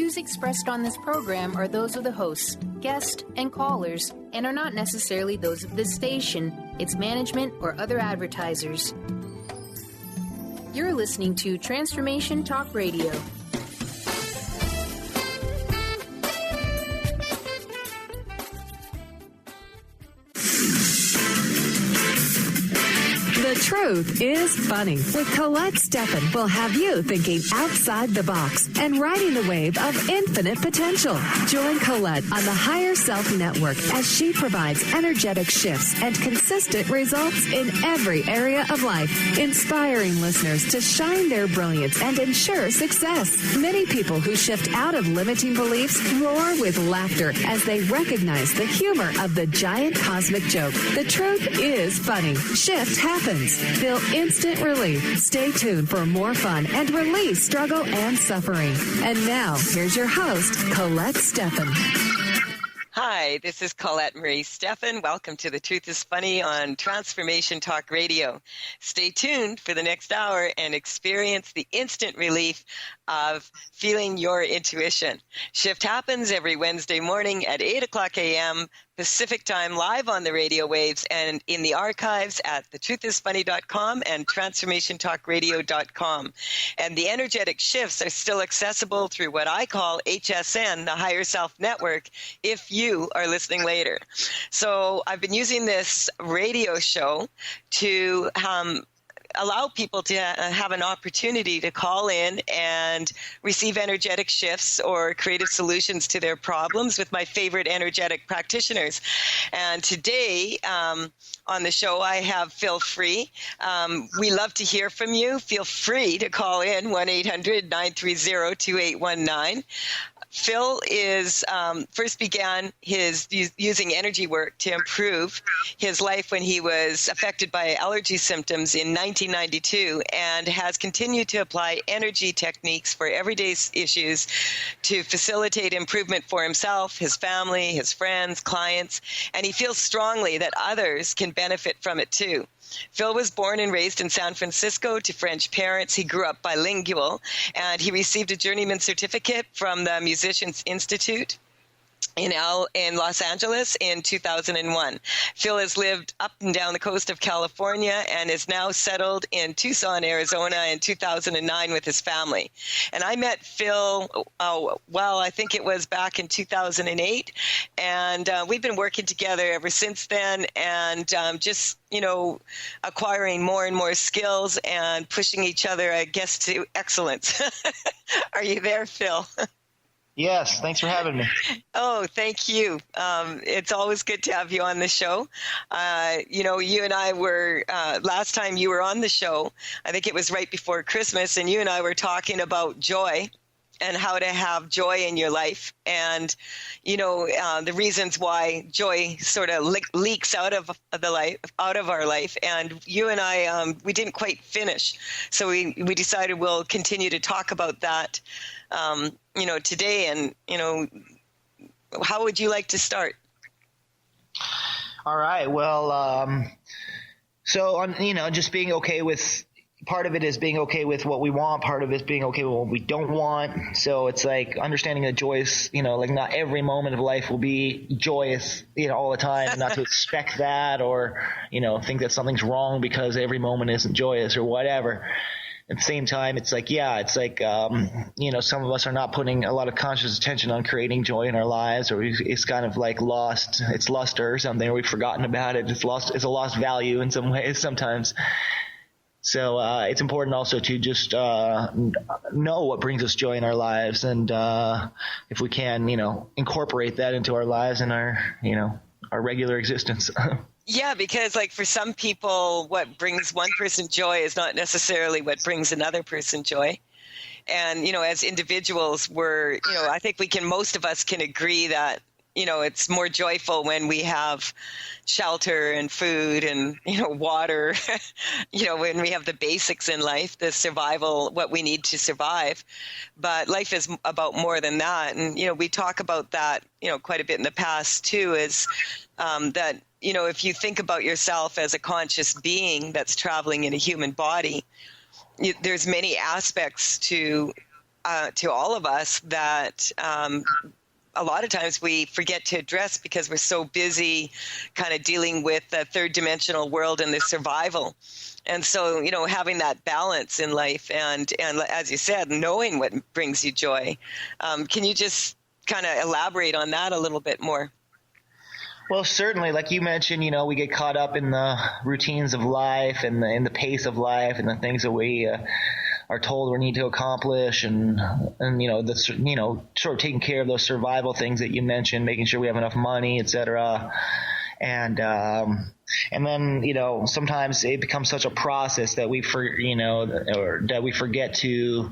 views expressed on this program are those of the hosts, guests, and callers, and are not necessarily those of this station, its management, or other advertisers. You're listening to Transformation Talk Radio. The Truth is Funny with Colette Stefan will have you thinking outside the box and riding the wave of infinite potential. Join Colette on the Higher Self Network as she provides energetic shifts and consistent results in every area of life, inspiring listeners to shine their brilliance and ensure success. Many people who shift out of limiting beliefs roar with laughter as they recognize the humor of the giant cosmic joke. The truth is funny. Shift happens. Feel instant relief. Stay tuned for more fun and release struggle and suffering. And now, here's your host, Colette Stefan. Hi, this is Colette Marie Stefan. Welcome to The Truth is Funny on Transformation Talk Radio. Stay tuned for the next hour and experience the instant relief of feeling your intuition. Shift happens every Wednesday morning at 8 o'clock a.m. Pacific Time, live on the radio waves and in the archives at thetruthisfunny.com and transformationtalkradio.com. And the energetic shifts are still accessible through what I call HSN, the Higher Self Network, if you are listening later. So I've been using this radio show to allow people to have an opportunity to call in and receive energetic shifts or creative solutions to their problems with my favorite energetic practitioners. And today on the show, I have Phil Free. We love to hear from you. Feel free to call in 1-800-930-2819. Phil first began using energy work to improve his life when he was affected by allergy symptoms in 1992 and has continued to apply energy techniques for everyday issues to facilitate improvement for himself, his family, his friends, clients, and he feels strongly that others can benefit from it too. Phil was born and raised in San Francisco to French parents. He grew up bilingual, and he received a journeyman certificate from the Musicians Institute in Los Angeles in 2001. Phil has lived up and down the coast of California and is now settled in Tucson, Arizona in 2009 with his family. And I met Phil, I think it was back in 2008. And we've been working together ever since then and just acquiring more and more skills and pushing each other, I guess, to excellence. Are you there, Phil? Yes, thanks for having me. Oh, thank you. It's always good to have you on the show. You and I were, last time you were on the show, I think it was right before Christmas, and you and I were talking about joy and how to have joy in your life. And, the reasons why joy sort of leaks out of our life. And you and I, we didn't quite finish. So we decided we'll continue to talk about that, today. And, how would you like to start? All right. Well, just being okay with, part of it is being okay with what we want. Part of it is being okay with what we don't want. So it's like understanding that joy is, not every moment of life will be joyous, all the time, and not to expect that or, think that something's wrong because every moment isn't joyous or whatever. At the same time, it's like, some of us are not putting a lot of conscious attention on creating joy in our lives, or it's kind of like lost, it's luster or something, or we've forgotten about it. It's a lost value in some ways sometimes. So it's important also to just know what brings us joy in our lives, and if we can, incorporate that into our lives and our regular existence. Yeah, because for some people, what brings one person joy is not necessarily what brings another person joy. And, as individuals, I think most of us can agree that, it's more joyful when we have shelter and food and, water, when we have the basics in life, the survival, what we need to survive. But life is about more than that. And, we talk about that, quite a bit in the past too, is that, if you think about yourself as a conscious being that's traveling in a human body, there's many aspects to to all of us that a lot of times we forget to address because we're so busy kind of dealing with the third dimensional world and the survival. And so, having that balance in life and as you said, knowing what brings you joy. Can you just kind of elaborate on that a little bit more? Well, certainly, like you mentioned, we get caught up in the routines of life and in the pace of life and the things that we are told we need to accomplish, and sort of taking care of those survival things that you mentioned, making sure we have enough money, etc. And then sometimes it becomes such a process that we forget to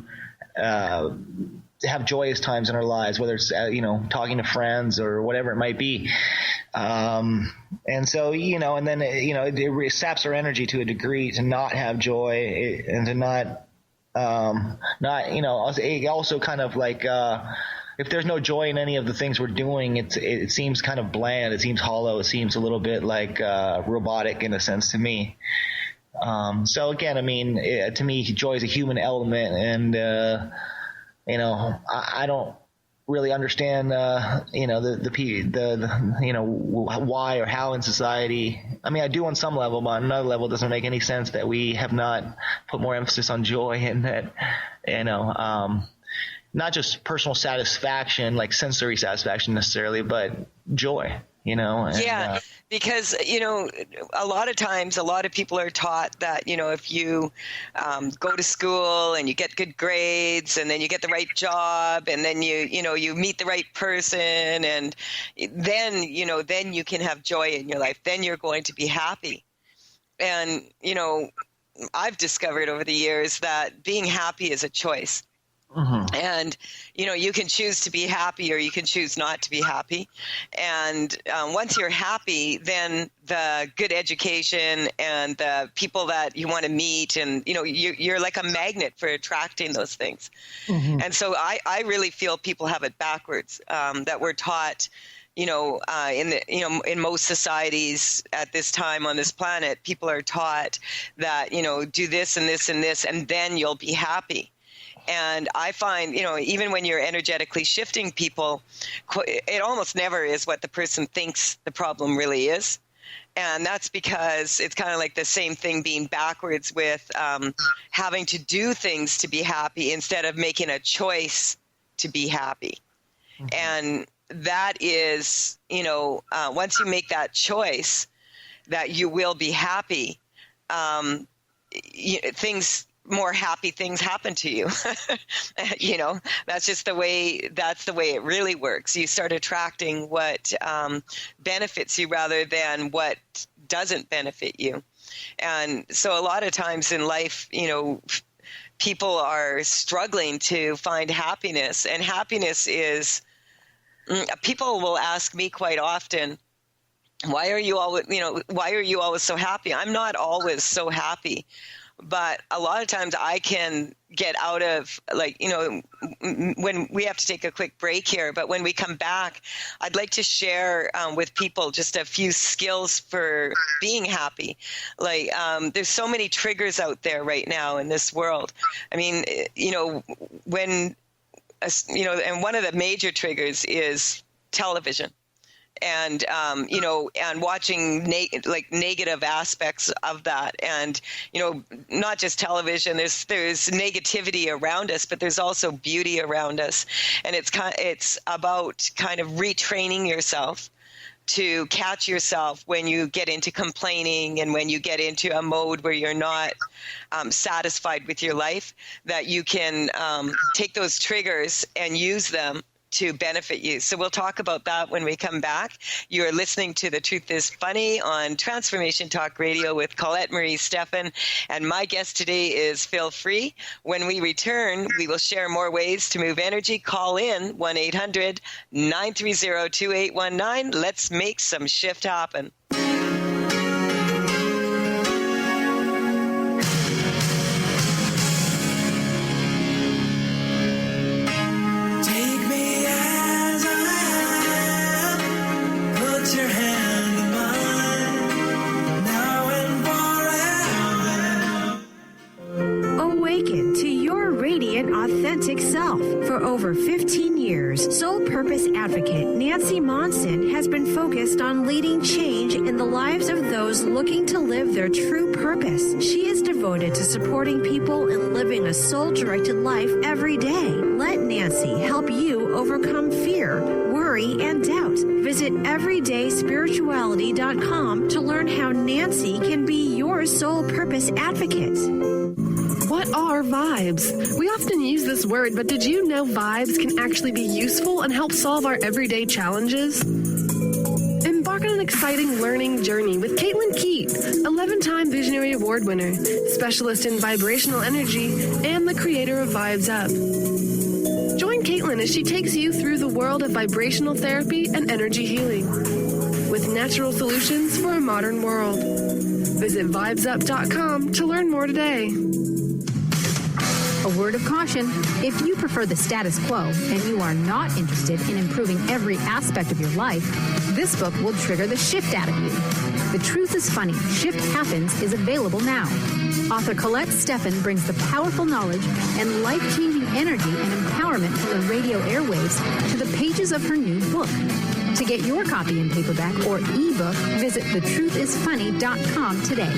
have joyous times in our lives, whether it's talking to friends or whatever it might be. And so and then it saps our energy to a degree to not have joy and to not it also kind of like if there's no joy in any of the things we're doing, it seems kind of bland. It seems hollow. It seems a little bit like robotic in a sense to me. So again, to me, joy is a human element, and I don't really understand why or how in society. I do on some level, but on another level, it doesn't make any sense that we have not put more emphasis on joy, and that not just personal satisfaction, like sensory satisfaction necessarily, but joy. Because a lot of times, a lot of people are taught that if you go to school and you get good grades, and then you get the right job, and then you meet the right person, and then you can have joy in your life. Then you're going to be happy. And I've discovered over the years that being happy is a choice. Mm-hmm. And, you can choose to be happy or you can choose not to be happy. And once you're happy, then the good education and the people that you want to meet, and, you're like a magnet for attracting those things. Mm-hmm. And so I really feel people have it backwards, that we're taught, in most societies at this time on this planet, people are taught that, do this and this and this, and then you'll be happy. And I find, even when you're energetically shifting people, it almost never is what the person thinks the problem really is. And that's because it's kind of like the same thing being backwards with having to do things to be happy instead of making a choice to be happy. Mm-hmm. And that is, once you make that choice that you will be happy, more happy things happen to you. That's just the way it really works. You start attracting what benefits you rather than what doesn't benefit you. And so a lot of times in life, people are struggling to find happiness, and happiness is, people will ask me quite often, why are you always so happy? I'm not always so happy. But a lot of times I can get out of, when we have to take a quick break here, but when we come back, I'd like to share with people just a few skills for being happy. There's so many triggers out there right now in this world. And one of the major triggers is television. And, and watching negative aspects of that. And, not just television, there's negativity around us, but there's also beauty around us. And it's about kind of retraining yourself to catch yourself when you get into complaining and when you get into a mode where you're not satisfied with your life, that you can take those triggers and use them to benefit you. So we'll talk about that when we come back. You're listening to The Truth is Funny on Transformation Talk Radio with Colette Marie Stefan, and my guest today is Phil Free. When we return, we will share more ways to move energy. Call in 1-800-930-2819. Let's make some shift happen. Awaken to your radiant, authentic self. For over 15 years, Soul Purpose Advocate Nancy Monson has been focused on leading change in the lives of those looking to live their true purpose. She is devoted to supporting people in living a soul-directed life every day. Let Nancy help you overcome fear, worry, and doubt. Visit everydayspirituality.com to learn how Nancy can be your soul purpose advocate. What are vibes? We often use this word, but did you know vibes can actually be useful and help solve our everyday challenges? Embark on an exciting learning journey with Caitlin Keat, 11-time Visionary Award winner, specialist in vibrational energy, and the creator of Vibes Up. Join Caitlin as she takes you through the world of vibrational therapy and energy healing with natural solutions for a modern world. Visit vibesup.com to learn more today. A word of caution, if you prefer the status quo and you are not interested in improving every aspect of your life, this book will trigger the shift out of you. The Truth is Funny, Shift Happens is available now. Author Colette Stefan brings the powerful knowledge and life-changing energy and empowerment from the radio airwaves to the pages of her new book. To get your copy in paperback or ebook, visit thetruthisfunny.com today.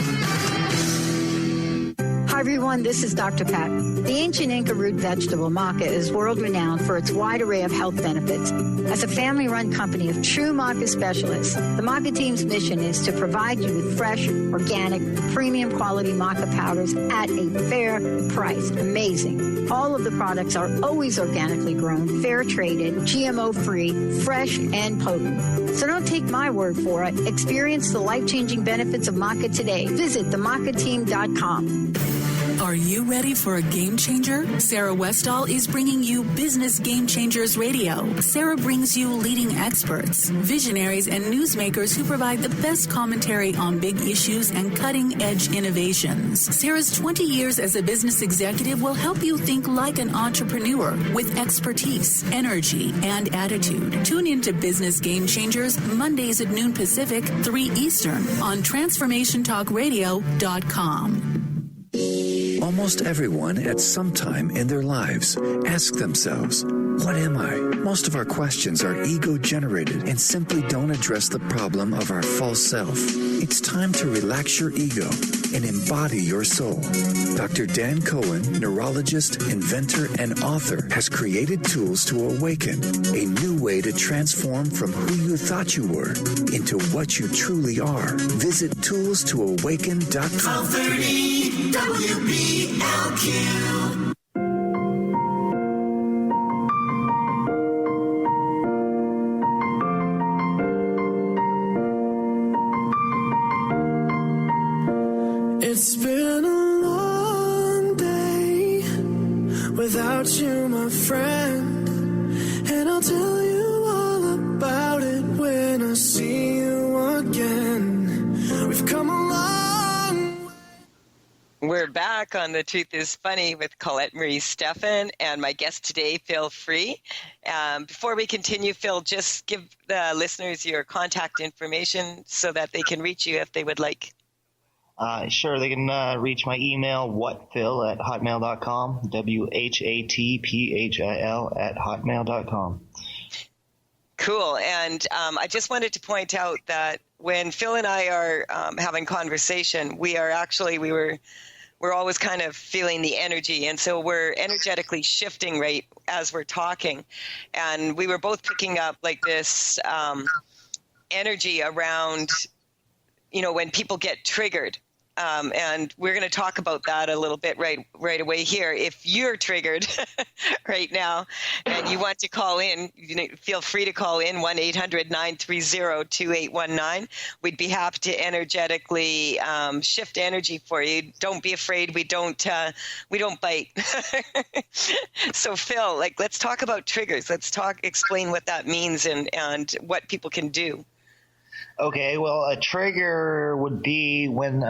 Hi everyone, this is Dr. Pat. The ancient Inca root vegetable maca is world-renowned for its wide array of health benefits. As a family-run company of true maca specialists, the maca team's mission is to provide you with fresh, organic, premium quality maca powders at a fair price. Amazing. All of the products are always organically grown, fair-traded, GMO-free, fresh, and potent. So don't take my word for it. Experience the life-changing benefits of maca today. Visit themacateam.com. Are you ready for a game changer? Sarah Westall is bringing you Business Game Changers Radio. Sarah brings you leading experts, visionaries, and newsmakers who provide the best commentary on big issues and cutting-edge innovations. Sarah's 20 years as a business executive will help you think like an entrepreneur with expertise, energy, and attitude. Tune into Business Game Changers Mondays at noon Pacific, 3 Eastern on TransformationTalkRadio.com. Almost everyone at some time in their lives ask themselves, what am I? Most of our questions are ego-generated and simply don't address the problem of our false self. It's time to relax your ego and embody your soul. Dr. Dan Cohen, neurologist, inventor, and author, has created tools to awaken, a new way to transform from who you thought you were into what you truly are. Visit toolstoawaken.com. 1230 WBLQ. It's been a long day without you, my friend, and I'll tell you all about it when I see you again. We've come a long way. We're back on The Truth is Funny with Colette Marie Stefan and my guest today, Phil Free. Before we continue, Phil, just give the listeners your contact information so that they can reach you if they would like. Sure, they can reach my email, whatphil@hotmail.com, WHATPHIL@hotmail.com. Cool. And I just wanted to point out that when Phil and I are having conversation, we're always kind of feeling the energy. And so we're energetically shifting right as we're talking. And we were both picking up like this energy around, when people get triggered. And we're going to talk about that a little bit right away here. If you're triggered right now and you want to call in, feel free to call in 1-800-930-2819. We'd be happy to energetically shift energy for you. Don't be afraid. We don't bite. So Phil, let's talk about triggers. Explain what that means and what people can do. Okay, well, a trigger would be when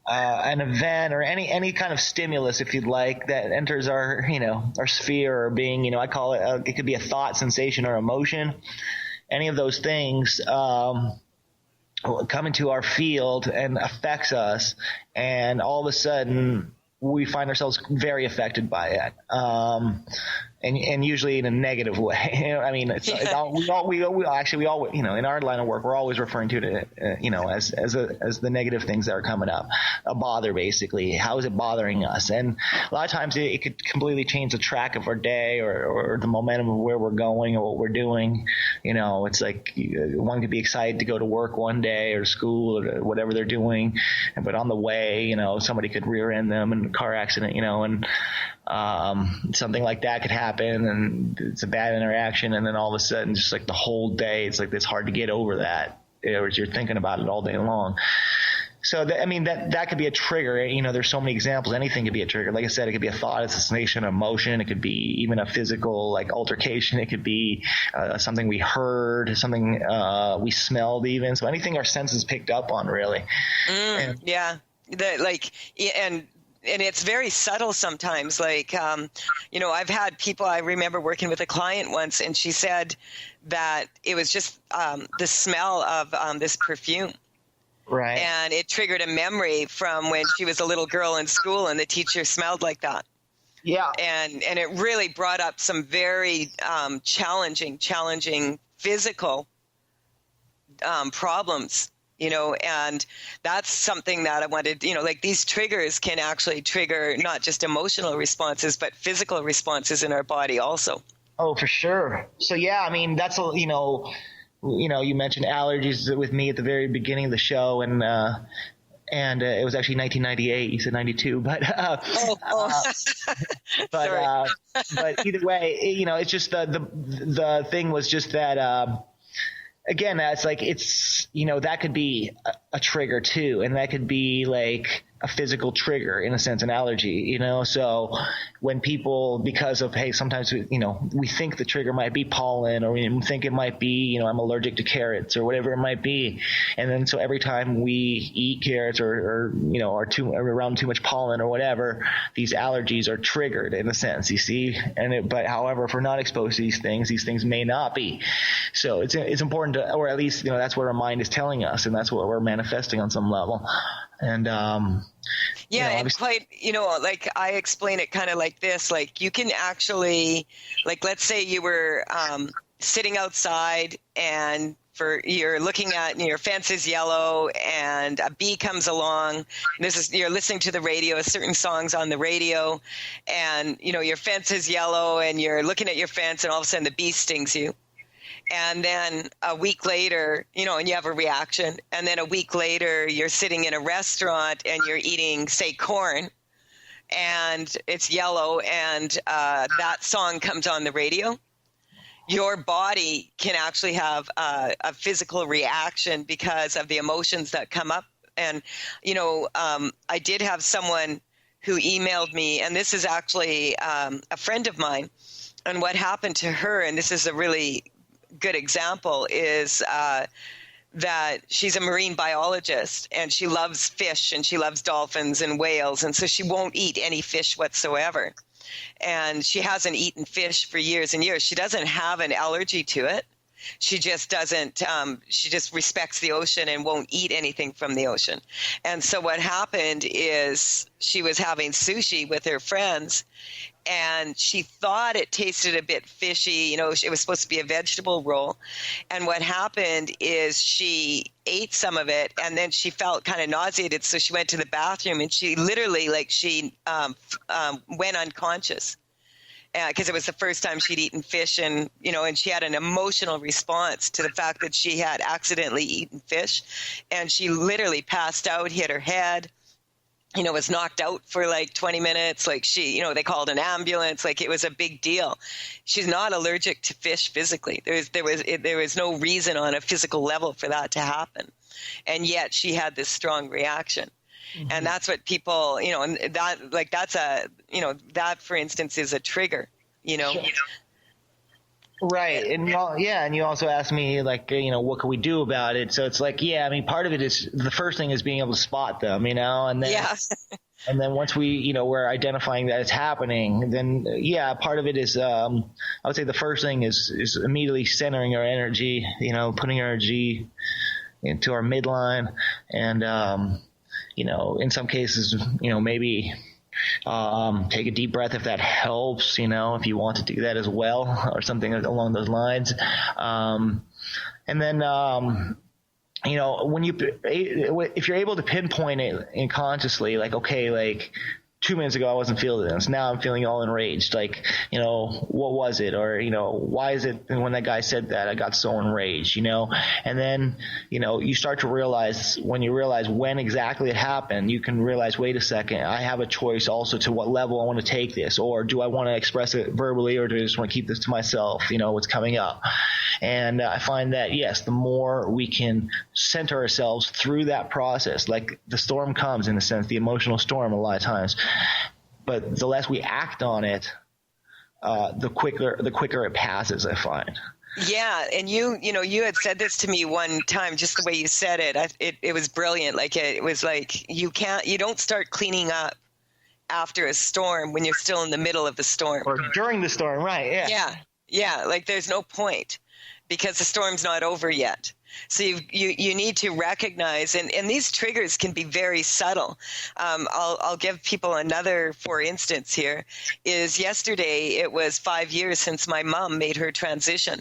an event or any kind of stimulus, if you'd like, that enters our sphere or being, I call it, it could be a thought, sensation, or emotion. Any of those things come into our field and affects us, and all of a sudden we find ourselves very affected by it. and usually in a negative way. I mean, we all, in our line of work, we're always referring to it, as the negative things that are coming up, a bother, basically. How is it bothering us? And a lot of times it could completely change the track of our day or the momentum of where we're going or what we're doing. It's like one could be excited to go to work one day or school or whatever they're doing, but on the way, somebody could rear end them in a car accident, and something like that could happen, and it's a bad interaction, and then all of a sudden, just like the whole day, it's like it's hard to get over that. You're thinking about it all day long. So that could be a trigger. There's so many examples. Anything could be a trigger. Like I said, it could be a thought, a sensation, an emotion. It could be even a physical, like altercation. It could be something we heard, something we smelled, even. So anything our senses picked up on, really. Yeah. And it's very subtle sometimes. Like, I've had people, I remember working with a client once, and she said that it was just the smell of this perfume. Right. And it triggered a memory from when she was a little girl in school and the teacher smelled like that. Yeah. And it really brought up some very challenging physical problems. And that's something that I wanted, like these triggers can actually trigger not just emotional responses, but physical responses in our body also. Oh, for sure. So, yeah, that's, you mentioned allergies with me at the very beginning of the show, and it was actually 1998. You said 92, but but either way, it's just the thing was just that. Again, that's like that could be a trigger too, and that could be like a physical trigger in a sense, an allergy. So when people, because of sometimes we think the trigger might be pollen, or we think it might be I'm allergic to carrots or whatever it might be, and then so every time we eat carrots or are around too much pollen or whatever, these allergies are triggered in a sense. You see, but however, if we're not exposed to these things may not be. So it's important to, or at least that's what our mind is telling us, and that's what we're manifesting on some level. And and quite, like I explain it kind of like this, like you can actually, like, let's say you were sitting outside and you're looking at your fence is yellow and a bee comes along. You're listening to the radio, a certain song's on the radio, and your fence is yellow and you're looking at your fence, and all of a sudden the bee stings you. And then a week later, and you have a reaction. And then a week later, you're sitting in a restaurant and you're eating, say, corn, and it's yellow, and that song comes on the radio. Your body can actually have a physical reaction because of the emotions that come up. And, I did have someone who emailed me, and this is actually a friend of mine. And what happened to her, and this is a really good example, is that she's a marine biologist, and she loves fish, and she loves dolphins and whales, and so she won't eat any fish whatsoever. And she hasn't eaten fish for years and years. She doesn't have an allergy to it. She just doesn't, she just respects the ocean and won't eat anything from the ocean. And so what happened is she was having sushi with her friends, and she thought it tasted a bit fishy. It was supposed to be a vegetable roll. And what happened is she ate some of it, and then she felt kind of nauseated. So she went to the bathroom, and she literally, went unconscious. Because it was the first time she'd eaten fish, and and she had an emotional response to the fact that she had accidentally eaten fish, and she literally passed out, hit her head, was knocked out for like 20 minutes. Like she, they called an ambulance. Like it was a big deal. She's not allergic to fish physically. There was no reason on a physical level for that to happen, and yet she had this strong reaction. Mm-hmm. And that's what people, and that, for instance, is a trigger, Sure. Right. And and you also asked me, what can we do about it? So it's like, part of it is, the first thing is being able to spot them, and then, and then once we, we're identifying that it's happening, then, part of it is, I would say the first thing is immediately centering our energy, putting our energy into our midline, and, in some cases, maybe Take a deep breath if that helps, if you want to do that as well, or something along those lines. And then, if you're able to pinpoint it consciously, like, okay, like 2 minutes ago I wasn't feeling this, now I'm feeling all enraged. Like, what was it? Or, why is it when that guy said that I got so enraged, And then, you start to realize, when you realize when exactly it happened, you can realize, wait a second, I have a choice also to what level I want to take this, or do I want to express it verbally, or do I just want to keep this to myself, what's coming up. And I find that, yes, the more we can center ourselves through that process, like the storm comes, in a sense, the emotional storm a lot of times, but the less we act on it, the quicker it passes, I find. Yeah, and you had said this to me one time, just the way you said it. It was brilliant. Like, it was like you don't start cleaning up after a storm when you're still in the middle of the storm. Or during the storm, right? Yeah. Yeah. Like, there's no point, because the storm's not over yet. So you need to recognize, and these triggers can be very subtle. I'll give people another, for instance, here is yesterday. It was 5 years since my mom made her transition.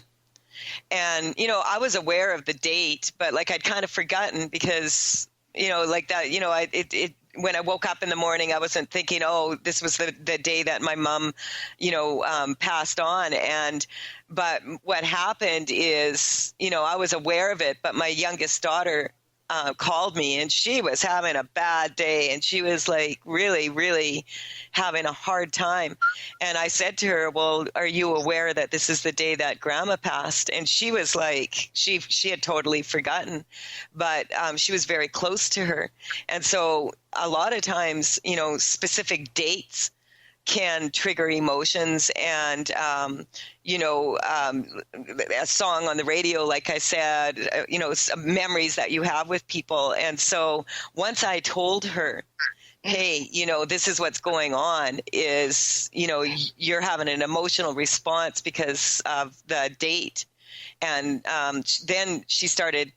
And, I was aware of the date, but like I'd kind of forgotten, because, like that, when I woke up in the morning, I wasn't thinking, oh, this was the day that my mom, passed on. But what happened is, I was aware of it, but my youngest daughter called me, and she was having a bad day, and she was like really, really having a hard time. And I said to her, well, are you aware that this is the day that Grandma passed? And she was like, she had totally forgotten, but she was very close to her. And so a lot of times, specific dates can trigger emotions, and a song on the radio, like I said, memories that you have with people. And so once I told her, hey, this is what's going on, is, you're having an emotional response because of the date. And then she started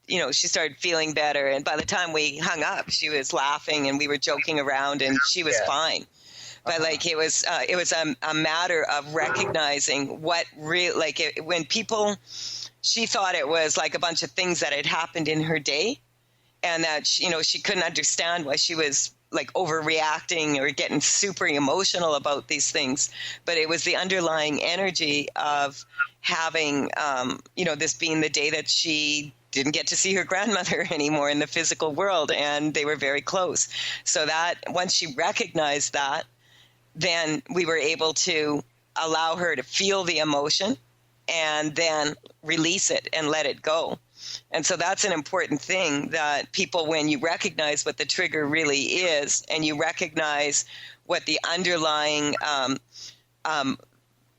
feeling better. And by the time we hung up, she was laughing and we were joking around, and she was fine. But like, it was a matter of recognizing what when people, she thought it was like a bunch of things that had happened in her day, and that, she couldn't understand why she was like overreacting or getting super emotional about these things. But it was the underlying energy of having, this being the day that she didn't get to see her grandmother anymore in the physical world, and they were very close. So that once she recognized that, then we were able to allow her to feel the emotion and then release it and let it go. And so that's an important thing, that people, when you recognize what the trigger really is, and you recognize what the underlying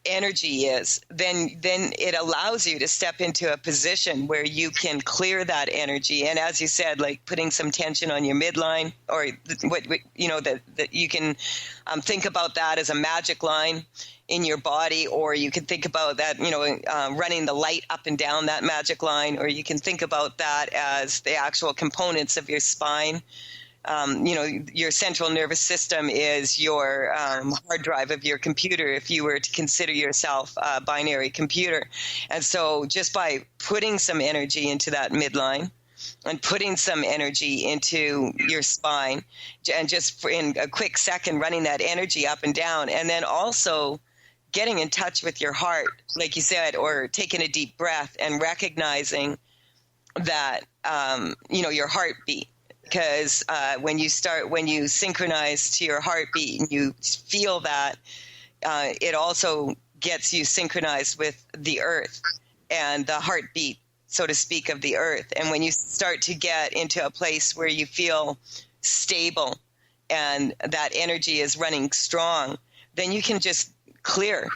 energy is, then it allows you to step into a position where you can clear that energy. And as you said, like putting some tension on your midline, or that you can think about that as a magic line in your body, or you can think about that, running the light up and down that magic line, or you can think about that as the actual components of your spine. Your central nervous system is your hard drive of your computer, if you were to consider yourself a binary computer. And so just by putting some energy into that midline and putting some energy into your spine, and just in a quick second running that energy up and down, and then also getting in touch with your heart, like you said, or taking a deep breath and recognizing that, your heartbeat. Because when you synchronize to your heartbeat and you feel that, it also gets you synchronized with the earth and the heartbeat, so to speak, of the earth. And when you start to get into a place where you feel stable and that energy is running strong, then you can just clear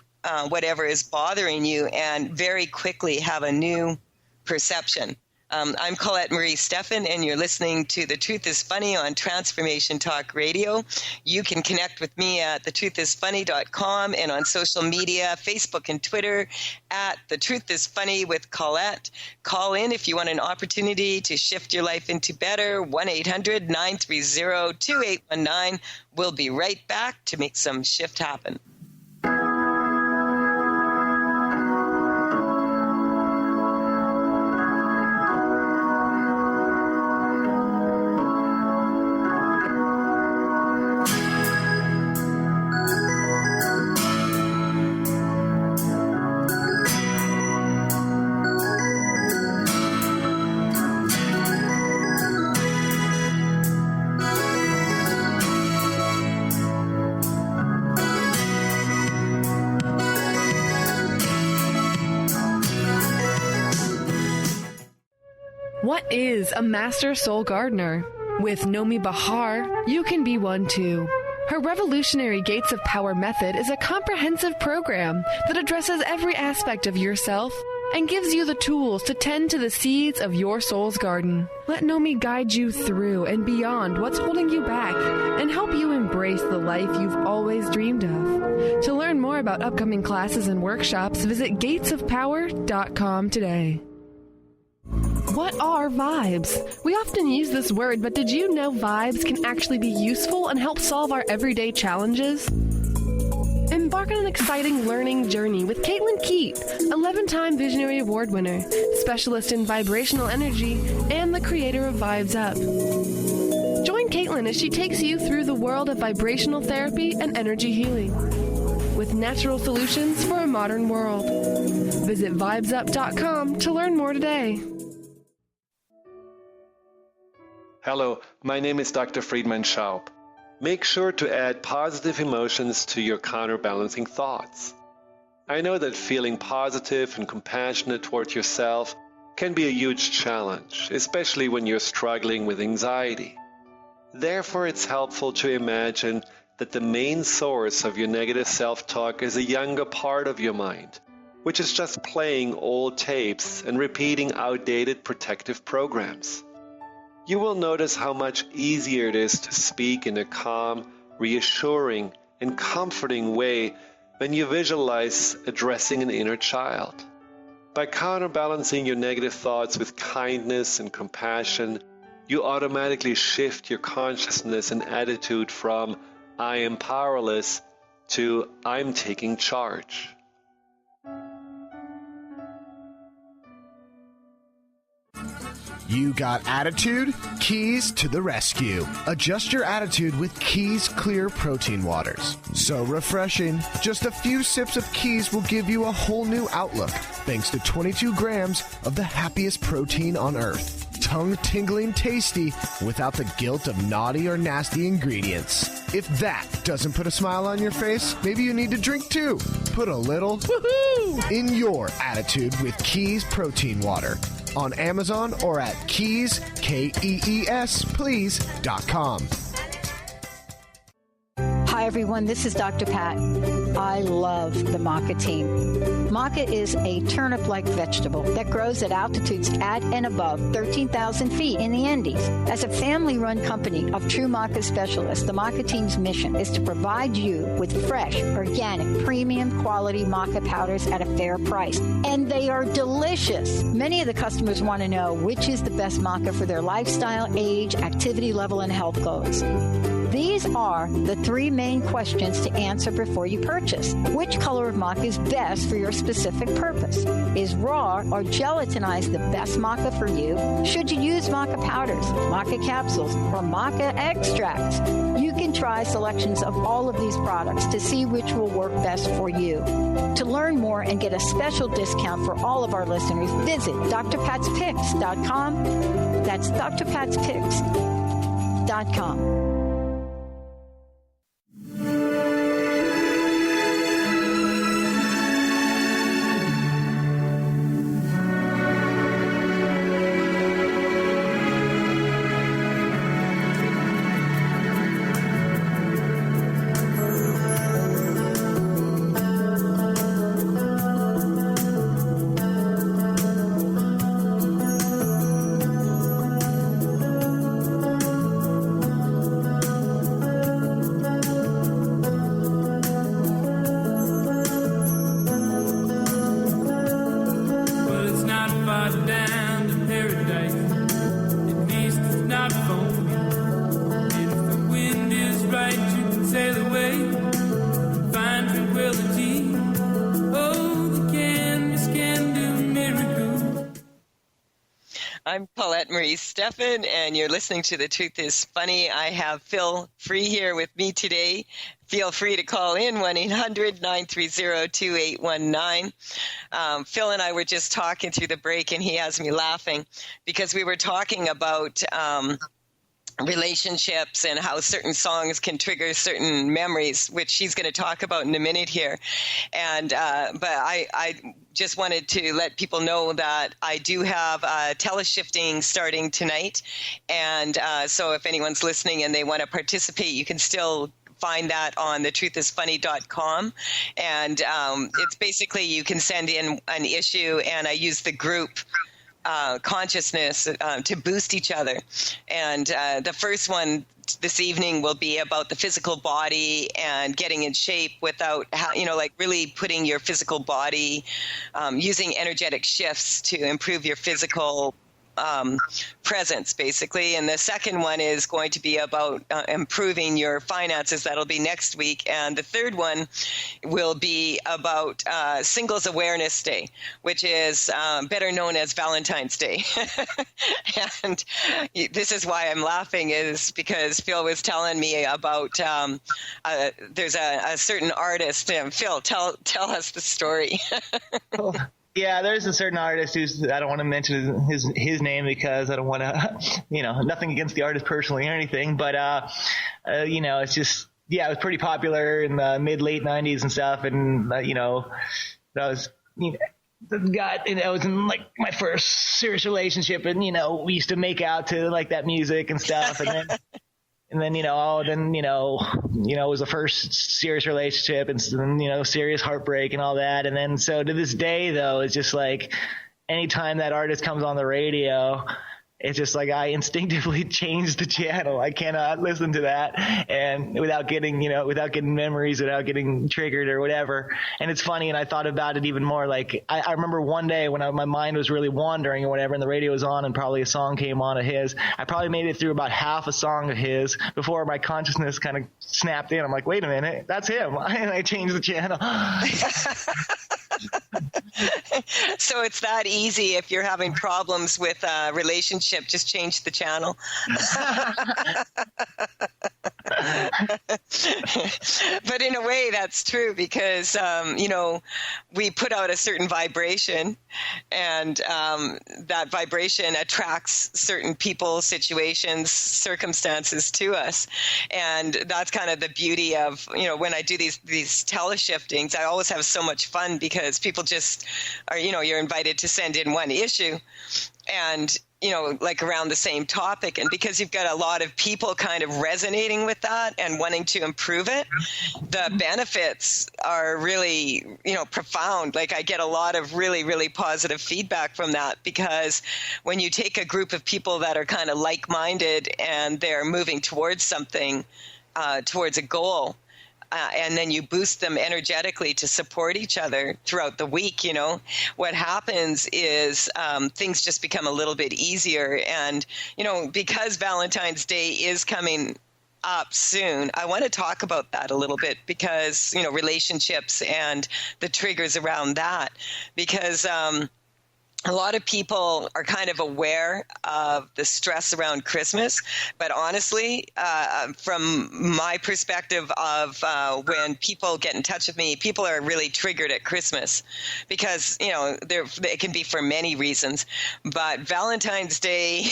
whatever is bothering you and very quickly have a new perception I'm Colette Marie Stefan, and you're listening to The Truth is Funny on Transformation Talk Radio. You can connect with me at thetruthisfunny.com and on social media, Facebook and Twitter at The Truth is Funny with Colette. Call in if you want an opportunity to shift your life into better. 1-800-930-2819. We'll be right back to make some shift happen. What is a master soul gardener? With Nomi Bahar, you can be one too. Her revolutionary Gates of Power method is a comprehensive program that addresses every aspect of yourself and gives you the tools to tend to the seeds of your soul's garden. Let Nomi guide you through and beyond what's holding you back and help you embrace the life you've always dreamed of. To learn more about upcoming classes and workshops, visit gatesofpower.com today. What are vibes? We often use this word, but did you know vibes can actually be useful and help solve our everyday challenges? Embark on an exciting learning journey with Caitlin Keat, 11-time Visionary Award winner, specialist in vibrational energy, and the creator of Vibes Up. Join Caitlin as she takes you through the world of vibrational therapy and energy healing with natural solutions for a modern world. Visit vibesup.com to learn more today. Hello, my name is Dr. Friedman Schaub. Make sure to add positive emotions to your counterbalancing thoughts. I know that feeling positive and compassionate toward yourself can be a huge challenge, especially when you're struggling with anxiety. Therefore, it's helpful to imagine that the main source of your negative self-talk is a younger part of your mind, which is just playing old tapes and repeating outdated protective programs. You will notice how much easier it is to speak in a calm, reassuring, and comforting way when you visualize addressing an inner child. By counterbalancing your negative thoughts with kindness and compassion, you automatically shift your consciousness and attitude from "I am powerless" to "I'm taking charge." You got attitude? Keys to the rescue. Adjust your attitude with Keys Clear Protein Waters. So refreshing. Just a few sips of Keys will give you a whole new outlook, thanks to 22 grams of the happiest protein on earth. Tongue-tingling tasty without the guilt of naughty or nasty ingredients. If that doesn't put a smile on your face, maybe you need to drink too. Put a little woohoo in your attitude with Keys Protein Water. On Amazon or at Keys, Kees, please.com. Hi, everyone. This is Dr. Pat. I love the maca team. Maca is a turnip-like vegetable that grows at altitudes at and above 13,000 feet in the Andes. As a family-run company of true maca specialists, the maca team's mission is to provide you with fresh, organic, premium quality maca powders at a fair price. And they are delicious. Many of the customers want to know which is the best maca for their lifestyle, age, activity level, and health goals. These are the three main questions to answer before you purchase. Which color of maca is best for your specific purpose? Is raw or gelatinized the best maca for you? Should you use maca powders, maca capsules, or maca extracts? You can try selections of all of these products to see which will work best for you. To learn more and get a special discount for all of our listeners, visit drpatspicks.com. That's drpatspicks.com. I'm Colette Marie Stefan, and you're listening to The Truth is Funny. I have Phil Free here with me today. Feel free to call in 1-800-930-2819. Phil and I were just talking through the break, and he has me laughing because we were talking about relationships and how certain songs can trigger certain memories, which she's going to talk about in a minute here. And but I just wanted to let people know that I do have teleshifting starting tonight. And so if anyone's listening and they want to participate, you can still find that on thetruthisfunny.com. And it's basically you can send in an issue, and I use the group consciousness to boost each other. And the first one this evening will be about the physical body and getting in shape without, like really putting your physical body, using energetic shifts to improve your physical presence, basically. And the second one is going to be about improving your finances. That'll be next week. And the third one will be about Singles Awareness Day, which is better known as Valentine's Day. And this is why I'm laughing, is because Phil was telling me about there's a certain artist. Phil, tell us the story. Yeah, there's a certain artist I don't want to mention his name because I don't want to, nothing against the artist personally or anything, but, it's just, it was pretty popular in the late 90s and stuff. And, I was, I was in like my first serious relationship, and, we used to make out to like that music and stuff. And then, it was the first serious relationship, and serious heartbreak and all that. And then, so to this day, though, it's just like anytime that artist comes on the radio, it's just like I instinctively change the channel. I cannot listen to that and without getting memories, without getting triggered or whatever. And it's funny, and I thought about it even more. Like I remember one day when my mind was really wandering or whatever, and the radio was on, and probably a song came on of his. I probably made it through about half a song of his before my consciousness kind of snapped in. I'm like, wait a minute, that's him, and I changed the channel. So it's that easy. If you're having problems with a relationship, just change the channel. But in a way, that's true because, we put out a certain vibration, and that vibration attracts certain people, situations, circumstances to us. And that's kind of the beauty of, when I do these teleshiftings, I always have so much fun because people just are, you're invited to send in one issue and, like around the same topic. And because you've got a lot of people kind of resonating with that and wanting to improve it, the benefits are really, profound. Like I get a lot of really, really positive feedback from that, because when you take a group of people that are kind of like-minded and they're moving towards something, towards a goal, and then you boost them energetically to support each other throughout the week, what happens is things just become a little bit easier. And, because Valentine's Day is coming up soon, I want to talk about that a little bit because, relationships and the triggers around that, because a lot of people are kind of aware of the stress around Christmas, but honestly, from my perspective of when people get in touch with me, people are really triggered at Christmas because, it can be for many reasons. But Valentine's Day,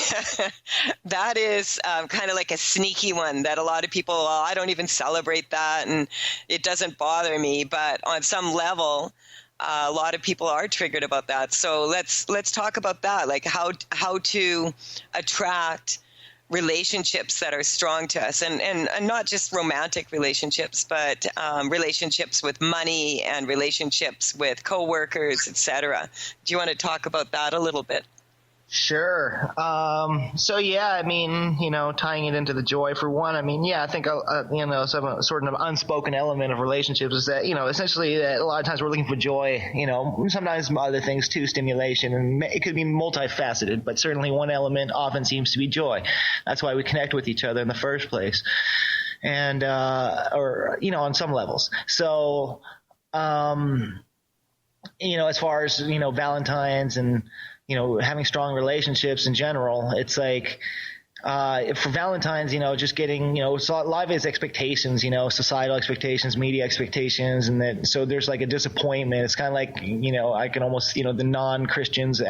that is kind of like a sneaky one that a lot of people, I don't even celebrate that and it doesn't bother me. But on some level, a lot of people are triggered about that. So let's talk about that, like how to attract relationships that are strong to us, and not just romantic relationships, but relationships with money and relationships with coworkers, etc. Do you want to talk about that a little bit? Sure. So yeah, I mean, tying it into the joy for one, I mean, yeah, I think, some sort of unspoken element of relationships is that, essentially that a lot of times we're looking for joy, sometimes other things too, stimulation, and it could be multifaceted, but certainly one element often seems to be joy. That's why we connect with each other in the first place. And, on some levels. So, as far as, Valentine's and, having strong relationships in general, it's like, for Valentine's, just getting, so a lot of it is expectations, societal expectations, media expectations. And so there's like a disappointment. It's kind of like, I can almost, the non-Christians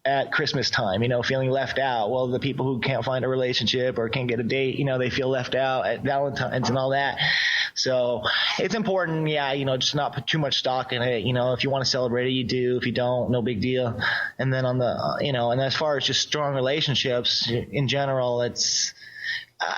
at Christmas time, feeling left out. Well, the people who can't find a relationship or can't get a date, they feel left out at Valentine's and all that. So it's important, just not put too much stock in it. If you want to celebrate it, you do. If you don't, no big deal. And then on the, and as far as just strong relationships in general, it's,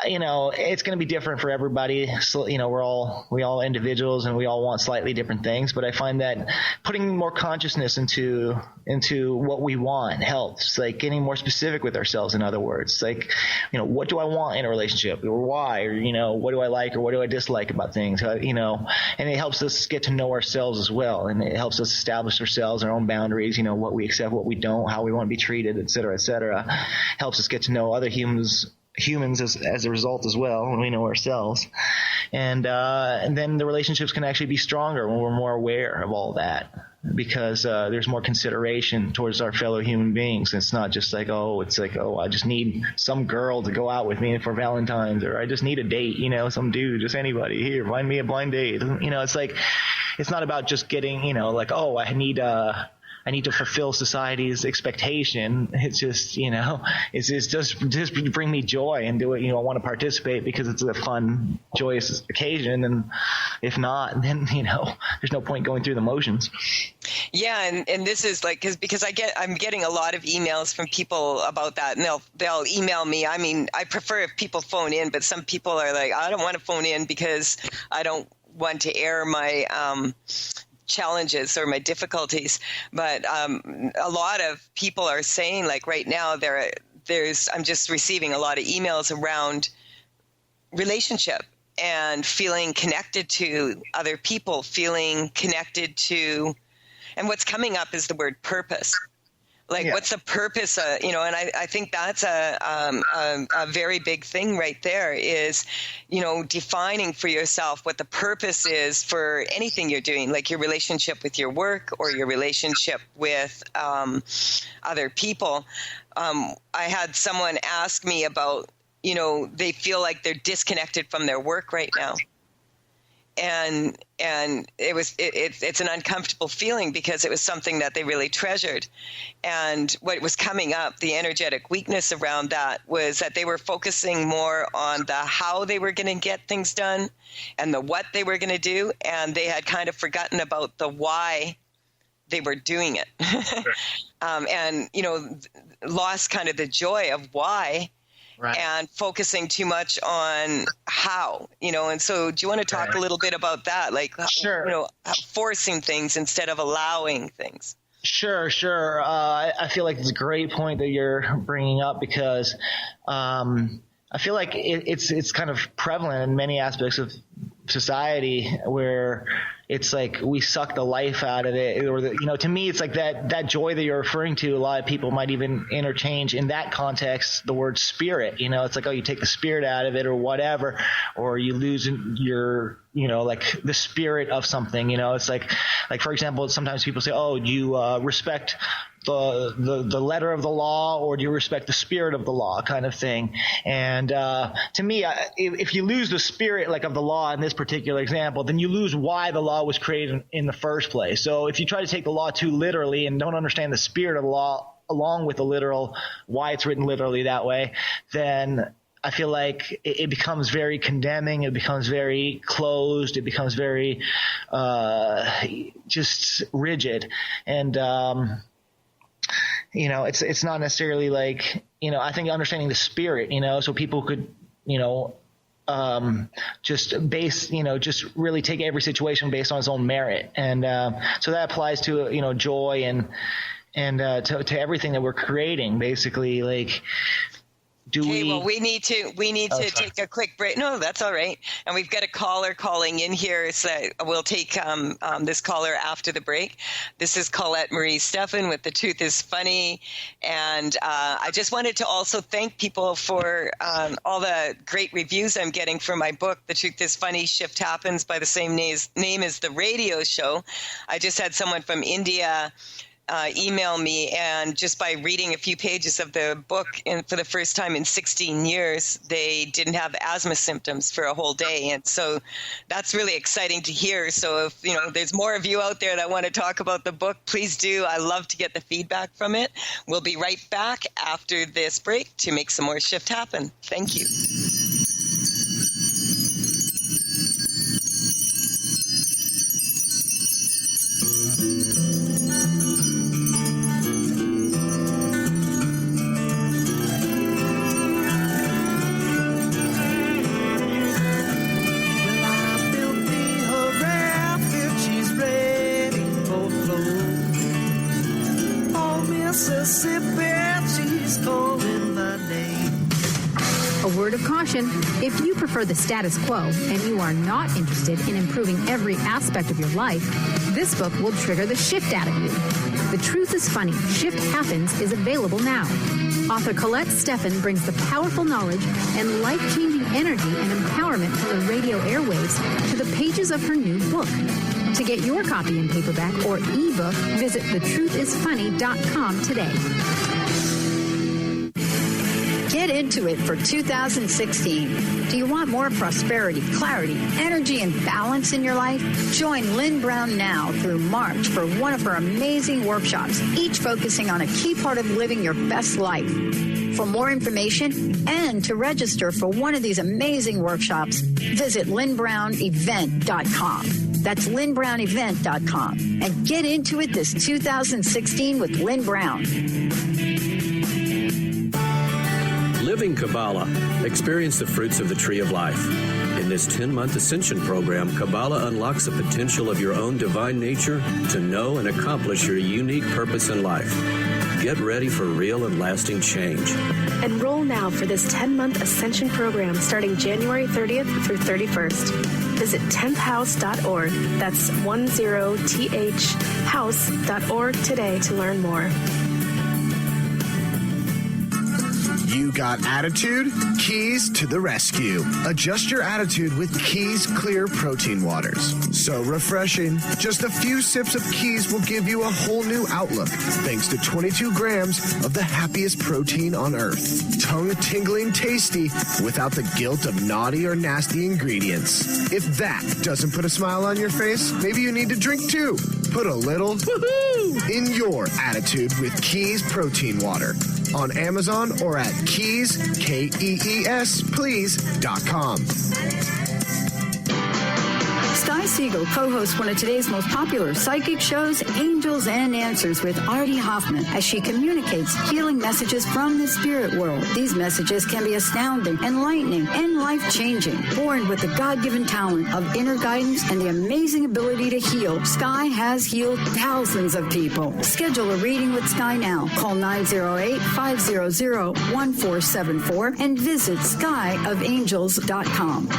it's going to be different for everybody. So, we all individuals and we all want slightly different things, but I find that putting more consciousness into what we want helps, like getting more specific with ourselves. In other words, like, what do I want in a relationship, or why, or, what do I like or what do I dislike about things, and it helps us get to know ourselves as well. And it helps us establish ourselves, our own boundaries, what we accept, what we don't, how we want to be treated, et cetera, helps us get to know other humans as a result as well, when we know ourselves. And then the relationships can actually be stronger when we're more aware of all that, because there's more consideration towards our fellow human beings. It's not just like, I just need some girl to go out with me for Valentine's, or I just need a date, some dude, just anybody, here, find me a blind date. It's like, it's not about just getting, I need to fulfill society's expectation. It's just, it's just bring me joy and do it. I want to participate because it's a fun, joyous occasion. And if not, then, there's no point going through the motions. Yeah. And this is like, because I'm getting a lot of emails from people about that, and they'll email me. I mean, I prefer if people phone in, but some people are like, I don't want to phone in because I don't want to air my, challenges or my difficulties. But a lot of people are saying, like, right now I'm just receiving a lot of emails around relationship and feeling connected to other people, feeling connected to, and what's coming up is the word purpose. Like, what's the purpose? And I think that's a very big thing right there is, defining for yourself what the purpose is for anything you're doing, like your relationship with your work or your relationship with other people. I had someone ask me about, they feel like they're disconnected from their work right now. And it's an uncomfortable feeling because it was something that they really treasured. And what was coming up, the energetic weakness around that, was that they were focusing more on the how they were going to get things done and the what they were going to do. And they had kind of forgotten about the why they were doing it. And, lost kind of the joy of why. Right. And focusing too much on how, and so do you want to talk a little bit about that? Like, sure. Forcing things instead of allowing things. Sure. I feel like it's a great point that you're bringing up because I feel like it's kind of prevalent in many aspects of society where it's like we suck the life out of it, or to me it's like that joy that you're referring to. A lot of people might even interchange in that context the word spirit. It's like, you take the spirit out of it or whatever, or you lose your like the spirit of something. It's like for example, sometimes people say, do you respect the letter of the law, or do you respect the spirit of the law, kind of thing. And to me, if you lose the spirit like of the law in this particular example, then you lose why the law was created in the first place. So if you try to take the law too literally and don't understand the spirit of the law along with the literal why it's written literally that way, then I feel like it becomes very condemning. It becomes very closed. It becomes very just rigid. And it's not necessarily like, I think understanding the spirit, so people could, just base, just really take every situation based on its own merit. And so that applies to, joy and to everything that we're creating, basically. Like, Well, we need to take a quick break. No, that's all right. And we've got a caller calling in here, so we'll take this caller after the break. This is Colette Marie Stefan with The Truth is Funny. And I just wanted to also thank people for all the great reviews I'm getting for my book, The Truth is Funny, Shift Happens, by the same name as the radio show. I just had someone from India email me, and just by reading a few pages of the book, and for the first time in 16 years, they didn't have asthma symptoms for a whole day. And so that's really exciting to hear. So if there's more of you out there that want to talk about the book, please do. I love to get the feedback from it. We'll be right back after this break to make some more shift happen. Thank you. A word of caution, if you prefer the status quo and you are not interested in improving every aspect of your life, this book will trigger the shift out of you. The Truth is Funny, Shift Happens is available now. Author Colette Stefan brings the powerful knowledge and life-changing energy and empowerment from the radio airwaves to the pages of her new book. To get your copy in paperback or ebook, visit thetruthisfunny.com today. Get into it for 2016. Do you want more prosperity, clarity, energy, and balance in your life? Join Lynn Brown now through March for one of her amazing workshops, each focusing on a key part of living your best life. For more information and to register for one of these amazing workshops, visit lynnbrownevent.com. That's lynnbrownevent.com. And get into it this 2016 with Lynn Brown. Living Kabbalah. Experience the fruits of the tree of life. In this 10-month Ascension program, Kabbalah unlocks the potential of your own divine nature to know and accomplish your unique purpose in life. Get ready for real and lasting change. Enroll now for this 10-month Ascension program starting January 30th through 31st. Visit 10thhouse.org. That's 10thhouse.org today to learn more. You got attitude? Keys to the rescue. Adjust your attitude with Keys Clear Protein Waters. So refreshing. Just a few sips of Keys will give you a whole new outlook, thanks to 22 grams of the happiest protein on earth. Tongue-tingling tasty without the guilt of naughty or nasty ingredients. If that doesn't put a smile on your face, maybe you need to drink too. Put a little woohoo in your attitude with Keys Protein Water. On Amazon or at Keys, Kees, please.com. Sky Siegel co-hosts one of today's most popular psychic shows, Angels and Answers, with Artie Hoffman, as she communicates healing messages from the spirit world. These messages can be astounding, enlightening, and life-changing. Born with the God-given talent of inner guidance and the amazing ability to heal, Sky has healed thousands of people. Schedule a reading with Sky now. Call 908-500-1474 and visit skyofangels.com.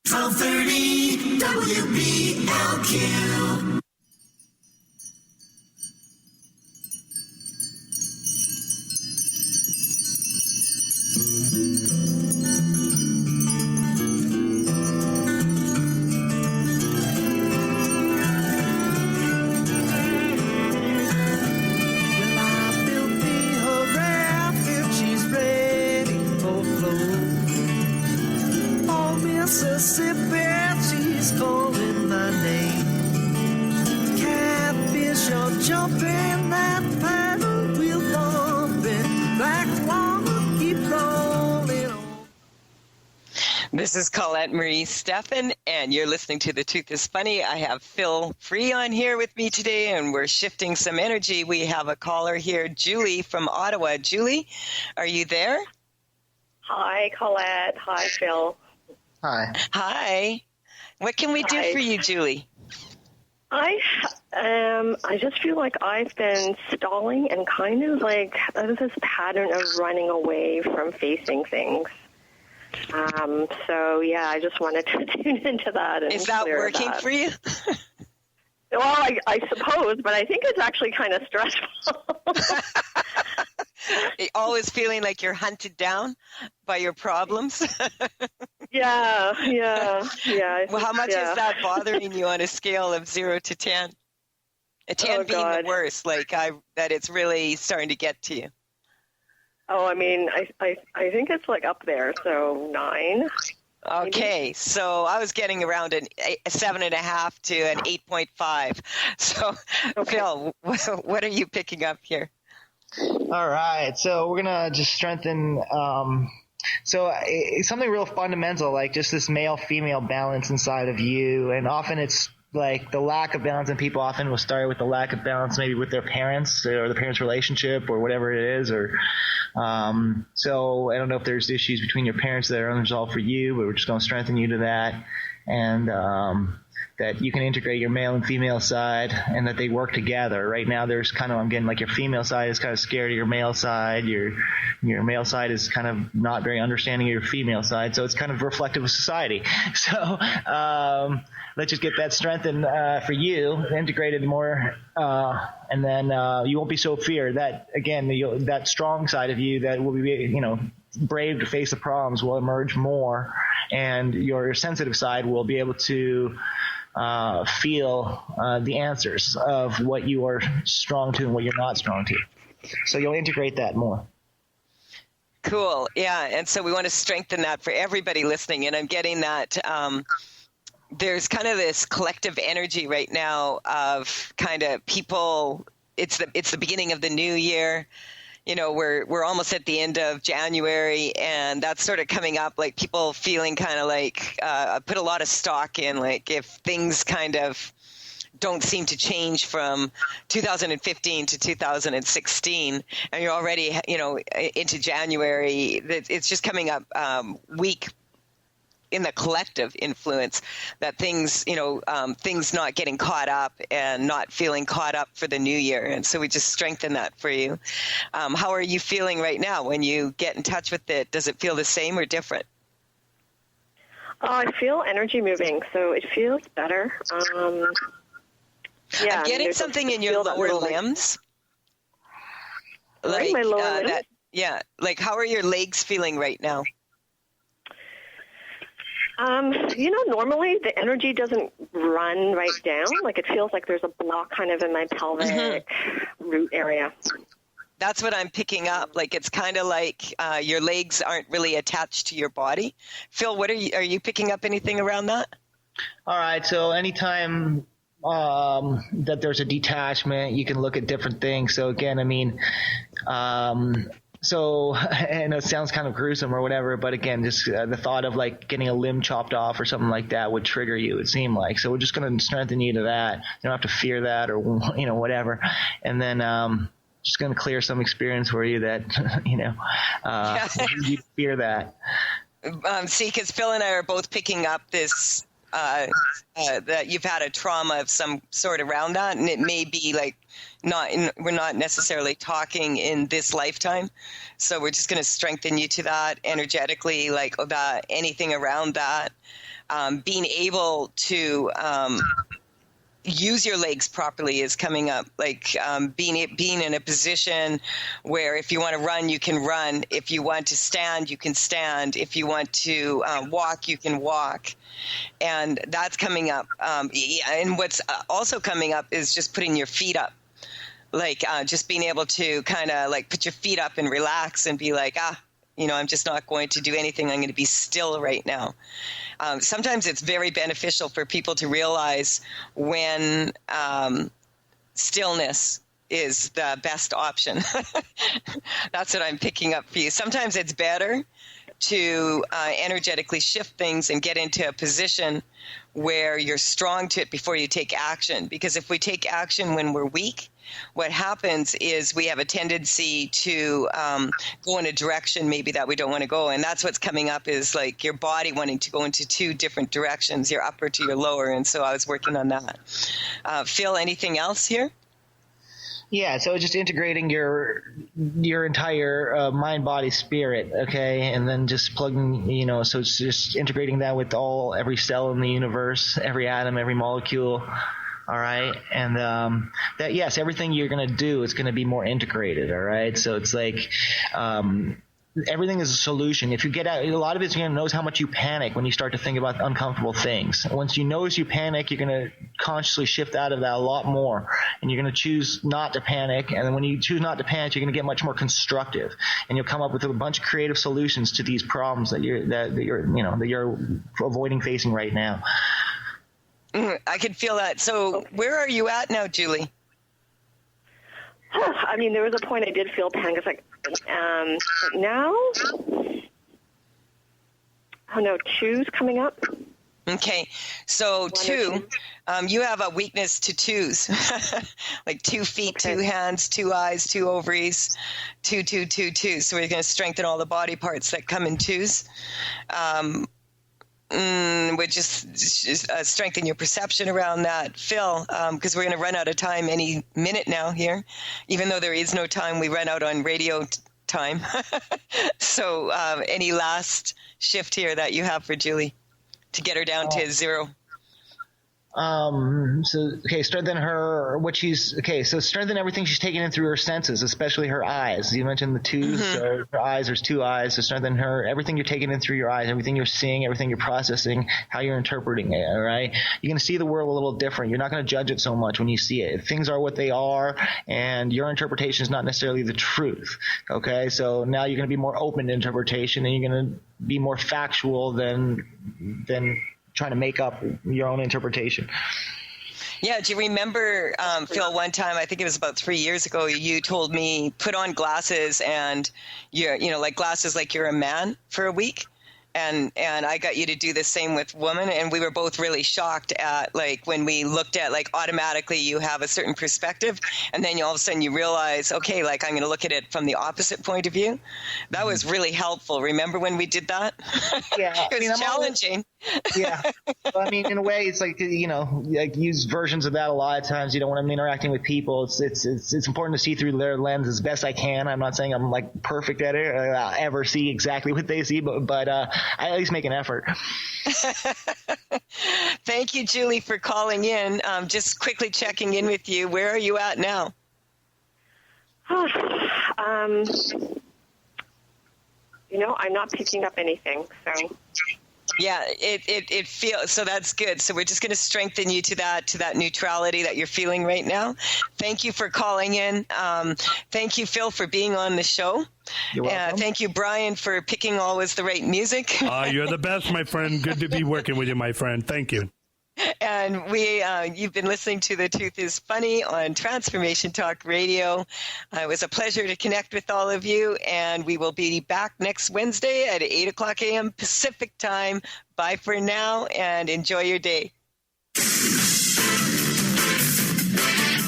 1230 WBLQ. Mississippi, she's calling my name. Catfish are jumping, that paddle wheel bumping, black water keep rolling on. This is Colette Marie Stefan, and you're listening to The Truth is Funny. I have Phil Free on here with me today, and we're shifting some energy. We have a caller here, Julie from Ottawa. Julie, are you there? Hi, Colette. Hi, Phil. Hi. Hi. What can we do for you, Julie? I just feel like I've been stalling and kind of like there's this pattern of running away from facing things. So yeah, I just wanted to tune into that. And is that working for you? Well, I suppose, but I think it's actually kind of stressful. Always feeling like you're hunted down by your problems. Yeah. Well, how much is that bothering you on a scale of 0 to 10? A 10 being the worst, that it's really starting to get to you. Oh, I mean, I think it's like up there, so 9. Okay, maybe. So I was getting around a 7.5 to an 8.5. So, okay. Phil, what are you picking up here? All right, so we're gonna just strengthen. So it's something real fundamental, like just this male-female balance inside of you, and often it's like the lack of balance in people often will start with the lack of balance maybe with their parents or the parents' relationship or whatever it is, or so I don't know if there's issues between your parents that are unresolved for you, but we're just going to strengthen you to that, and that you can integrate your male and female side and that they work together. Right now there's kind of, I'm getting like your female side is kind of scared of your male side. Your male side is kind of not very understanding of your female side. So it's kind of reflective of society. So let's just get that strengthened for you, integrated more, and then you won't be so feared. That, again, that strong side of you that will be, brave to face the problems will emerge more, and your sensitive side will be able to feel the answers of what you are strong to and what you're not strong to. So you'll integrate that more. Cool. Yeah. And so we want to strengthen that for everybody listening. And I'm getting that there's kind of this collective energy right now of kind of people. It's the beginning of the new year. We're almost at the end of January, and that's sort of coming up, like people feeling kind of like put a lot of stock in, like if things kind of don't seem to change from 2015 to 2016, and you're already, into January, it's just coming up week in the collective influence that things, things not getting caught up and not feeling caught up for the new year. And so we just strengthen that for you. How are you feeling right now when you get in touch with it? Does it feel the same or different? I feel energy moving, so it feels better. I'm getting something in your lower limbs. Like my lower limbs? Like how are your legs feeling right now? Normally the energy doesn't run right down. Like it feels like there's a block kind of in my pelvic root area. That's what I'm picking up. Like it's kind of like your legs aren't really attached to your body. Phil, are you picking up anything around that? All right. So anytime that there's a detachment, you can look at different things. So again, I mean, so, and it sounds kind of gruesome or whatever, but again, just the thought of like getting a limb chopped off or something like that would trigger you, it seemed like. So we're just going to strengthen you to that. You don't have to fear that or, whatever. And then just going to clear some experience for you that, you fear that. See, because Phil and I are both picking up this that you've had a trauma of some sort around that, and it may be like we're not necessarily talking in this lifetime, so we're just going to strengthen you to that energetically, like that anything around that, being able to use your legs properly is coming up, like being in a position where if you want to run, you can run. If you want to stand, you can stand. If you want to walk, you can walk. And that's coming up. And what's also coming up is just putting your feet up, like just being able to kind of like put your feet up and relax and be like, I'm just not going to do anything. I'm going to be still right now. Sometimes it's very beneficial for people to realize when stillness is the best option. That's what I'm picking up for you. Sometimes it's better to energetically shift things and get into a position where you're strong to it before you take action. Because if we take action when we're weak, what happens is we have a tendency to go in a direction maybe that we don't want to go. And that's what's coming up, is like your body wanting to go into two different directions, your upper to your lower. And so I was working on that. Phil, anything else here? Yeah, so just integrating your entire mind, body, spirit, okay, and then just plugging, so it's just integrating that with every cell in the universe, every atom, every molecule, all right, and that, yes, everything you're going to do is going to be more integrated, all right, so it's like everything is a solution. If you get out, a lot of it's going to notice how much you panic when you start to think about uncomfortable things. Once you notice you panic, you're going to consciously shift out of that a lot more, and you're going to choose not to panic. And then when you choose not to panic, you're going to get much more constructive, and you'll come up with a bunch of creative solutions to these problems that you're avoiding facing right now. I can feel that. So where are you at now, Julie? I mean, there was a point I did feel panic. It's like, but now, oh no, 2's coming up. Okay, so 2, you have a weakness to 2s, like 2 feet, okay. 2 hands, 2 eyes, 2 ovaries, 2, 2, 2, 2. So we're going to strengthen all the body parts that come in 2s. Would just strengthen your perception around that. Phil, because we're going to run out of time any minute now here. Even though there is no time, we run out on radio time. So any last shift here that you have for Julie to get her down to 0? Strengthen her, so strengthen everything she's taking in through her senses, especially her eyes. You mentioned the 2s, so her eyes, there's 2 eyes, so strengthen her, everything you're taking in through your eyes, everything you're seeing, everything you're processing, how you're interpreting it, all right? You're going to see the world a little different. You're not going to judge it so much when you see it. Things are what they are, and your interpretation is not necessarily the truth, okay? So now you're going to be more open to interpretation, and you're going to be more factual than trying to make up your own interpretation. Yeah, do you remember, Phil, one time, I think it was about 3 years ago, you told me put on glasses and like glasses like you're a man for a week. And I got you to do the same with women, and we were both really shocked at, like, when we looked at, like, automatically you have a certain perspective, and then all of a sudden you realize, okay, like, I'm going to look at it from the opposite point of view. That was really helpful. Remember when we did that? Yeah. It was challenging. Yeah. Well, I mean, in a way, it's like, like use versions of that a lot of times. When I'm interacting with people, it's important to see through their lens as best I can. I'm not saying I'm, like, perfect at it, or I'll ever see exactly what they see, but I at least make an effort. Thank you, Julie, for calling in. Just quickly checking in with you. Where are you at now? I'm not picking up anything, so. Yeah, it feels, so that's good. So we're just going to strengthen you to that neutrality that you're feeling right now. Thank you for calling in. Thank you, Phil, for being on the show. You're welcome. Thank you, Brian, for picking always the right music. You're the best, my friend. Good to be working with you, my friend. Thank you. And you've been listening to The Truth is Funny on Transformation Talk Radio. It was a pleasure to connect with all of you, and we will be back next Wednesday at 8 o'clock a.m. Pacific time. Bye for now, and enjoy your day.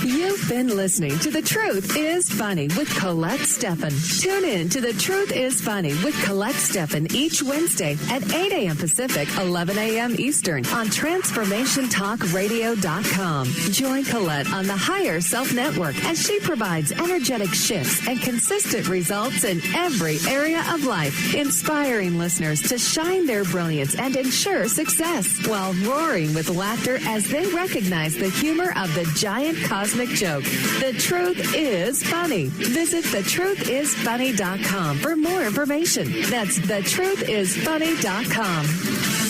You've been listening to The Truth is Funny with Colette Stefan. Tune in to The Truth is Funny with Colette Stefan each Wednesday at 8 a.m. Pacific, 11 a.m. Eastern on TransformationTalkRadio.com. Join Colette on the Higher Self Network as she provides energetic shifts and consistent results in every area of life, inspiring listeners to shine their brilliance and ensure success while roaring with laughter as they recognize the humor of the giant cosmic joke. The Truth is Funny. Visit thetruthisfunny.com for more information. That's thetruthisfunny.com.